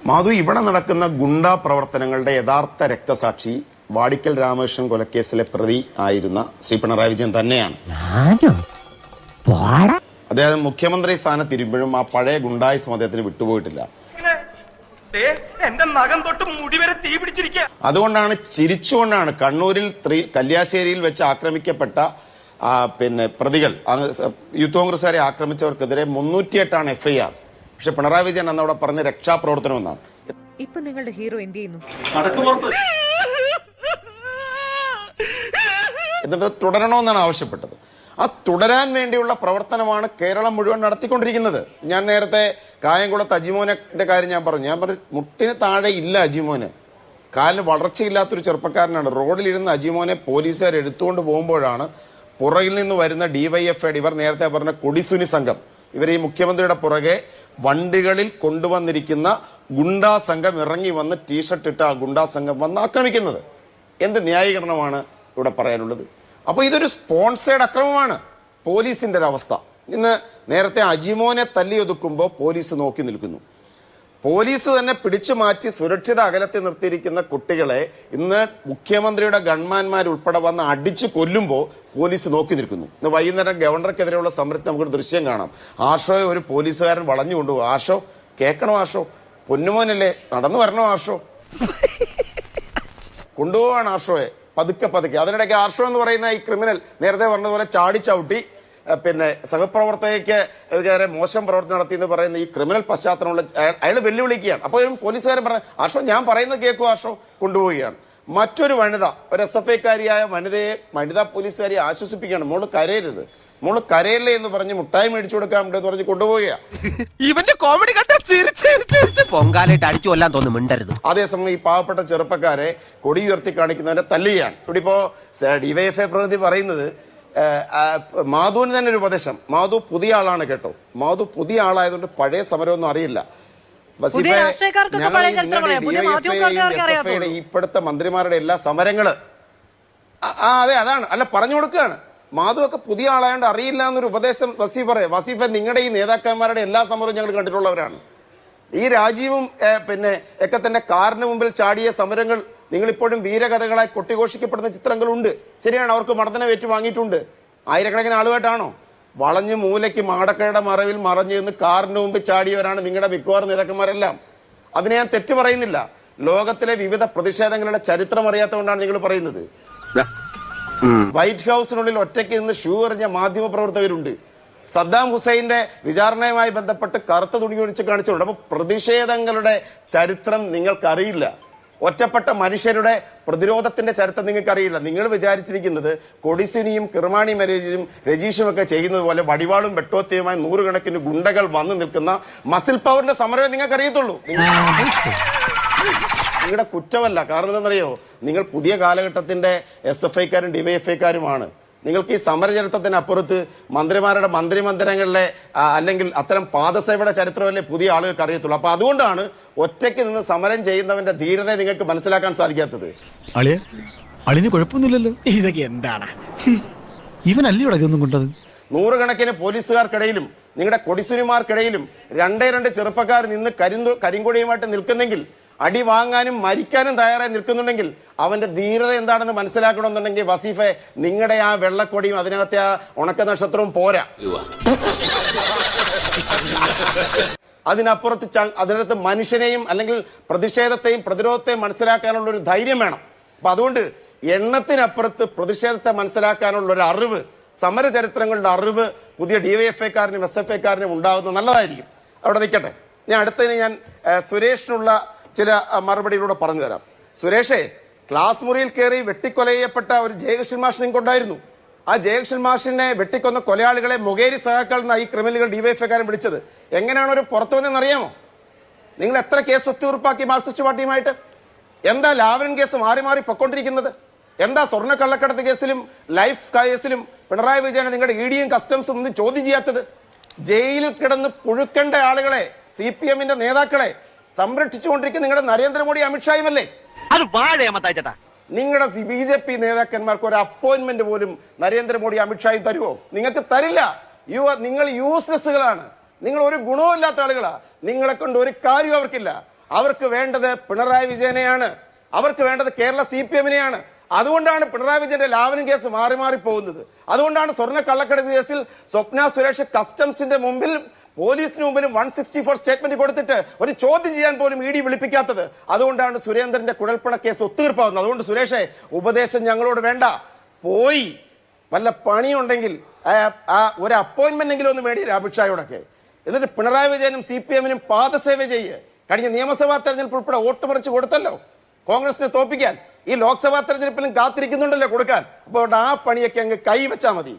മാധു, ഇവിടെ നടക്കുന്ന ഗുണ്ടാ പ്രവർത്തനങ്ങളുടെ യഥാർത്ഥ രക്തസാക്ഷി വാടിക്കൽ രാമകൃഷ്ണൻ കൊലക്കേസിലെ പ്രതി ആയിരുന്ന ശ്രീ പിണറായി വിജയൻ തന്നെയാണ്. അദ്ദേഹം മുഖ്യമന്ത്രി സ്ഥാനത്തിരിക്കുമ്പോഴും ആ പഴയ ഗുണ്ടായിസം അദ്ദേഹത്തിന് വിട്ടുപോയിട്ടില്ല. അതുകൊണ്ടാണ് ചിരിച്ചുകൊണ്ടാണ് കണ്ണൂരിൽ കല്യാശ്ശേരിയിൽ വെച്ച് ആക്രമിക്കപ്പെട്ട പ്രതികൾ, യൂത്ത് കോൺഗ്രസുകാരെ ആക്രമിച്ചവർക്കെതിരെ 308 FIR. പക്ഷെ പിണറായി വിജയൻ അന്ന് അവിടെ പറഞ്ഞ രക്ഷാപ്രവർത്തനം എന്നാണ്. ഇപ്പൊ നിങ്ങളുടെ ഹീറോ എന്ത് ചെയ്യുന്നു? എന്നിട്ട് തുടരണമെന്നാണ് ആവശ്യപ്പെട്ടത്. ആ തുടരാൻ വേണ്ടിയുള്ള പ്രവർത്തനമാണ് കേരളം മുഴുവൻ നടത്തിക്കൊണ്ടിരിക്കുന്നത്. ഞാൻ നേരത്തെ കായംകുളത്ത് അജിമോന്റെ കാര്യം ഞാൻ പറഞ്ഞു. മുട്ടിന് താഴെ ഇല്ല അജിമോന്, കാലിന് വളർച്ചയില്ലാത്തൊരു ചെറുപ്പക്കാരനാണ്. റോഡിലിരുന്ന് അജിമോനെ പോലീസുകാർ എടുത്തുകൊണ്ട് പോകുമ്പോഴാണ് പുറകിൽ നിന്ന് വരുന്ന DYFI, ഇവർ നേരത്തെ പറഞ്ഞ കൊടിസുനി സംഘം, ഇവർ ഈ മുഖ്യമന്ത്രിയുടെ പുറകെ വണ്ടികളിൽ കൊണ്ടുവന്നിരിക്കുന്ന ഗുണ്ടാ സംഘം ഇറങ്ങി വന്ന് ടീഷർട്ട് ഇട്ട ആ ഗുണ്ടാ സംഘം വന്ന് ആക്രമിക്കുന്നത്. എന്ത് ന്യായീകരണമാണ് ഇവിടെ പറയാനുള്ളത്? അപ്പോൾ ഇതൊരു സ്പോൺസേഡ് അക്രമമാണ് പോലീസിന്റെ ഒരവസ്ഥ. ഇന്ന് നേരത്തെ അജിമോനെ തല്ലിയൊതുക്കുമ്പോൾ പോലീസ് നോക്കി നിൽക്കുന്നു. പോലീസ് തന്നെ പിടിച്ചു മാറ്റി സുരക്ഷിത അകലത്തിൽ നിർത്തിയിരിക്കുന്ന കുട്ടികളെ ഇന്ന് മുഖ്യമന്ത്രിയുടെ ഗൺമാന്മാരുൾപ്പെടെ വന്ന് അടിച്ചു കൊല്ലുമ്പോൾ പോലീസ് നോക്കി നിൽക്കുന്നു. ഇന്ന് വൈകുന്നേരം ഗവർണർക്കെതിരെയുള്ള സമരത്തിൽ നമുക്കൊരു ദൃശ്യം കാണാം. ആഷോയെ ഒരു പോലീസുകാരൻ വളഞ്ഞു കൊണ്ടുപോകും. ആഷോ, കേൾക്കണോ ആഷോ, പൊന്നുമോനല്ലേ, നടന്നു വരണോ ആഷോ, കൊണ്ടുപോവാണ് ആഷോയെ പതുക്കെ പതുക്കെ. അതിനിടയ്ക്ക് ആർഷോ എന്ന് പറയുന്ന ഈ ക്രിമിനൽ നേരത്തെ പറഞ്ഞതുപോലെ ചാടി ചവിട്ടി സഹപ്രവർത്തകയ്ക്ക് മോശം പ്രവർത്തനം നടത്തി എന്ന് പറയുന്ന ഈ ക്രിമിനൽ പശ്ചാത്തലമുള്ള അയാൾ വെല്ലുവിളിക്കുകയാണ്. അപ്പോൾ പോലീസുകാരൻ പറഞ്ഞു, ആർഷോ ഞാൻ പറയുന്നത് കേൾക്കും, ആർഷോ കൊണ്ടുപോവുകയാണ്. മറ്റൊരു വനിത, ഒരു SFIക്കാരിയായ വനിതാ പോലീസുകാരിയെ ആശ്വസിപ്പിക്കുകയാണ്. മോള് കരയരുത്, മോള് കരയല്ലേ എന്ന് പറഞ്ഞ് മുട്ടായി മേടിച്ചു കൊടുക്കാൻ എന്ന് പറഞ്ഞ് കൊണ്ടുപോവുകയാണ്. ഇവന്റെ കോമഡി പൊങ്കാലായിട്ട് അടിച്ചു കൊല്ലാൻ തോന്നുന്നു, മിണ്ടരുത്. അതേസമയം ഈ പാവപ്പെട്ട ചെറുപ്പക്കാരെ കൊടി ഉയർത്തി കാണിക്കുന്നവരെ തല്ലുകയാണ്. ഇവിടെ ഇപ്പോ DYFI പ്രതിനിധി പറയുന്നത് മാധുവിന് തന്നെ ഒരു ഉപദേശം. മാധു പുതിയ ആളാണ് കേട്ടോ, മാധു പുതിയ ആളായതുകൊണ്ട് പഴയ സമരമൊന്നും അറിയില്ല. ഞങ്ങൾ DYFI ഇപ്പോഴത്തെ മന്ത്രിമാരുടെ എല്ലാ സമരങ്ങള് അതെ അതാണ് അല്ല പറഞ്ഞു കൊടുക്കുകയാണ്. മാധു ഒക്കെ പുതിയ ആളായതുകൊണ്ട് അറിയില്ല എന്നൊരു ഉപദേശം വസീഫ് പറയാം. വസീഫെ, നിങ്ങളുടെ ഈ നേതാക്കന്മാരുടെ എല്ലാ സമരവും ഞങ്ങൾ കണ്ടിട്ടുള്ളവരാണ്. ഈ രാജീവും ഒക്കെ തന്നെ കാറിന് മുമ്പിൽ ചാടിയ സമരങ്ങൾ നിങ്ങളിപ്പോഴും വീരകഥകളായി കൊട്ടിഘോഷിക്കപ്പെടുന്ന ചിത്രങ്ങളുണ്ട്. ശരിയാണ്, അവർക്ക് മർദ്ദനമേറ്റു വാങ്ങിയിട്ടുണ്ട്. ആയിരക്കണക്കിന് ആളുമായിട്ടാണോ? വളഞ്ഞു മൂലയ്ക്ക് മാടക്കയുടെ മറവിൽ മറഞ്ഞു നിന്ന് കാറിന് മുമ്പ് ചാടിയവരാണ് നിങ്ങളുടെ മിക്കവാറും നേതാക്കന്മാരെല്ലാം. അതിനെ ഞാൻ തെറ്റു പറയുന്നില്ല. ലോകത്തിലെ വിവിധ പ്രതിഷേധങ്ങളുടെ ചരിത്രം അറിയാത്തതുകൊണ്ടാണ് നിങ്ങൾ പറയുന്നത്. വൈറ്റ് ഹൗസിനുള്ളിൽ ഒറ്റയ്ക്ക് നിന്ന് ഷൂ എറിഞ്ഞ മാധ്യമ പ്രവർത്തകരുണ്ട്. സദ്ദാം ഹുസൈന്റെ വിചാരണയുമായി ബന്ധപ്പെട്ട് കറുത്ത തുണി ഒഴിച്ച് കാണിച്ചിട്ടുണ്ട്. അപ്പൊ പ്രതിഷേധങ്ങളുടെ ചരിത്രം നിങ്ങൾക്കറിയില്ല. ഒറ്റപ്പെട്ട മനുഷ്യരുടെ പ്രതിരോധത്തിന്റെ ചരിത്രം നിങ്ങൾക്കറിയില്ല. നിങ്ങൾ വിചാരിച്ചിരിക്കുന്നത് കൊടിസുനിയും കിർമാണി മരേജും രജീഷും ഒക്കെ ചെയ്യുന്നത് പോലെ വടിവാളും വെട്ടോത്തിയുമായി 100 കണക്കിന് ഗുണ്ടകൾ വന്നു നിൽക്കുന്ന മസിൽ പവറിന്റെ സമരമേ നിങ്ങൾക്കറിയത്തുള്ളൂ. നിങ്ങളുടെ കുറ്റമല്ല. കാരണം എന്താണെന്നറിയോ, നിങ്ങൾ പുതിയ കാലഘട്ടത്തിന്റെ SFIക്കാരും DYFIക്കാരുമാണ്. നിങ്ങൾക്ക് ഈ സമരചരിത്രത്തിനപ്പുറത്ത് മന്ത്രിമാരുടെ മന്ത്രിമന്ദിരങ്ങളിലെ അല്ലെങ്കിൽ അത്തരം പാദസേവയുടെ ചരിത്രമല്ലേ പുതിയ ആളുകൾക്ക് അറിയത്തുള്ളൂ. അപ്പൊ അതുകൊണ്ടാണ് ഒറ്റയ്ക്ക് നിന്ന് സമരം ചെയ്യുന്നവന്റെ ധീരത നിങ്ങൾക്ക് മനസ്സിലാക്കാൻ സാധിക്കാത്തത്. അളിന് കുഴപ്പമൊന്നുമില്ലല്ലോ. ഇതൊക്കെ എന്താണ് ഇവനല്ലേ ഇതൊന്നും കൊണ്ടത്? 100 കണക്കിന് പോലീസുകാർക്കിടയിലും നിങ്ങളുടെ കൊടിസുനിമാർക്കിടയിലും 2 ചെറുപ്പക്കാർ നിന്ന് കരിങ്കൊടിയുമായിട്ട് നിൽക്കുന്നെങ്കിൽ, അടി വാങ്ങാനും മരിക്കാനും തയ്യാറായി നിൽക്കുന്നുണ്ടെങ്കിൽ അവന്റെ ധീരത എന്താണെന്ന് മനസ്സിലാക്കണമെന്നുണ്ടെങ്കിൽ വസീഫെ, നിങ്ങളുടെ ആ വെള്ളക്കൊടിയും അതിനകത്തെ ആ ഉണക്ക നക്ഷത്രവും പോരാ. അതിനകത്ത് മനുഷ്യനെയും അല്ലെങ്കിൽ പ്രതിഷേധത്തെയും പ്രതിരോധത്തെയും മനസ്സിലാക്കാനുള്ള ഒരു ധൈര്യം വേണം. അപ്പൊ അതുകൊണ്ട് എണ്ണത്തിനപ്പുറത്ത് പ്രതിഷേധത്തെ മനസ്സിലാക്കാനുള്ള ഒരു അറിവ്, സമരചരിത്രങ്ങളുടെ അറിവ് പുതിയ DYFIക്കാരനും SFIക്കാരനും ഉണ്ടാകുന്നത് നല്ലതായിരിക്കും. അവിടെ നിൽക്കട്ടെ. അടുത്തതിന് സുരേഷിനുള്ള ചില മറുപടിയിലൂടെ പറഞ്ഞു തരാം. സുരേഷേ, ക്ലാസ് മുറിയിൽ കയറി വെട്ടിക്കൊല ചെയ്യപ്പെട്ട ഒരു ജയകൃഷ്ണൻ മാഷ് നിങ്ങൾക്കുണ്ടായിരുന്നു. ആ ജയകൃഷ്ണൻ മാഷിനെ വെട്ടിക്കൊന്ന കൊലയാളികളെ മൊകേരി സഹാക്കൾ എന്ന ഈ ക്രിമിനലുകൾ DYFIക്കാരൻ വിളിച്ചത് എങ്ങനെയാണ് ഒരു പുറത്തു വന്നതെന്ന് അറിയാമോ? നിങ്ങൾ എത്ര കേസ് ഒത്തുതീർപ്പാക്കി മാർക്സിസ്റ്റ് പാർട്ടിയുമായിട്ട്? എന്താ ലാവ്ലിൻ കേസ് മാറി മാറി പൊക്കൊണ്ടിരിക്കുന്നത്? എന്താ സ്വർണ്ണ കള്ളക്കടത്ത് കേസിലും ലൈഫ് കേസിലും പിണറായി വിജയനെ നിങ്ങളുടെ EDയും കസ്റ്റംസും ഒന്നും ചോദ്യം ചെയ്യാത്തത്? ജയിലിൽ കിടന്ന് പുഴുക്കേണ്ട ആളുകളെ, CPMന്റെ നേതാക്കളെ സംരക്ഷിച്ചുകൊണ്ടിരിക്കുന്ന നിങ്ങളുടെ നരേന്ദ്രമോദി അമിത്ഷായുമല്ലേ? നിങ്ങളുടെ BJP നേതാക്കന്മാർക്ക് ഒരു അപ്പോയിന്റ്മെന്റ് പോലും നരേന്ദ്രമോദി അമിത്ഷായും തരുമോ? നിങ്ങൾക്ക് തരില്ല. നിങ്ങൾ യൂസ്ലെസ്സുകളാണ്. നിങ്ങൾ ഒരു ഗുണവുമില്ലാത്ത ആളുകളാ. നിങ്ങളെ കൊണ്ട് ഒരു കാര്യം അവർക്കില്ല. അവർക്ക് വേണ്ടത് പിണറായി വിജയനെയാണ്, അവർക്ക് വേണ്ടത് കേരള CPM-നെയാണ്. അതുകൊണ്ടാണ് പിണറായി വിജയന്റെ ലാവലിൻ കേസ് മാറി മാറി പോകുന്നത്. അതുകൊണ്ടാണ് സ്വർണ്ണ കള്ളക്കടത്ത് കേസിൽ സ്വപ്ന സുരേഷ് കസ്റ്റംസിന്റെ മുമ്പിൽ പോലീസിന് മുമ്പിലും 164 സ്റ്റേറ്റ്മെന്റ് കൊടുത്തിട്ട് ഒരു ചോദ്യം ചെയ്യാൻ പോലും ED വിളിപ്പിക്കാത്തത്. അതുകൊണ്ടാണ് സുരേന്ദ്രന്റെ കുഴൽപ്പണ കേസ് ഒത്തുതീർപ്പാവുന്നത്. അതുകൊണ്ട് സുരേഷേ, ഉപദേശം ഞങ്ങളോട് വേണ്ട. പോയി വല്ല പണിയുണ്ടെങ്കിൽ ഒരു അപ്പോയിന്റ്മെന്റ് എങ്കിലും ഒന്ന് മേടിയില്ല അമിത്ഷായോടൊക്കെ. എന്നിട്ട് പിണറായി വിജയനും CPM-നും പാദസേവ ചെയ്യ്. കഴിഞ്ഞ നിയമസഭാ തെരഞ്ഞെടുപ്പ് ഉൾപ്പെടെ വോട്ട് മറിച്ച് കൊടുത്തല്ലോ കോൺഗ്രസിനെ തോൽപ്പിക്കാൻ. ഈ ലോക്സഭാ തെരഞ്ഞെടുപ്പിലും കാത്തിരിക്കുന്നുണ്ടല്ലോ കൊടുക്കാൻ. അപ്പോൾ ആ പണിയൊക്കെ അങ്ങ് കൈവച്ചാൽ മതി.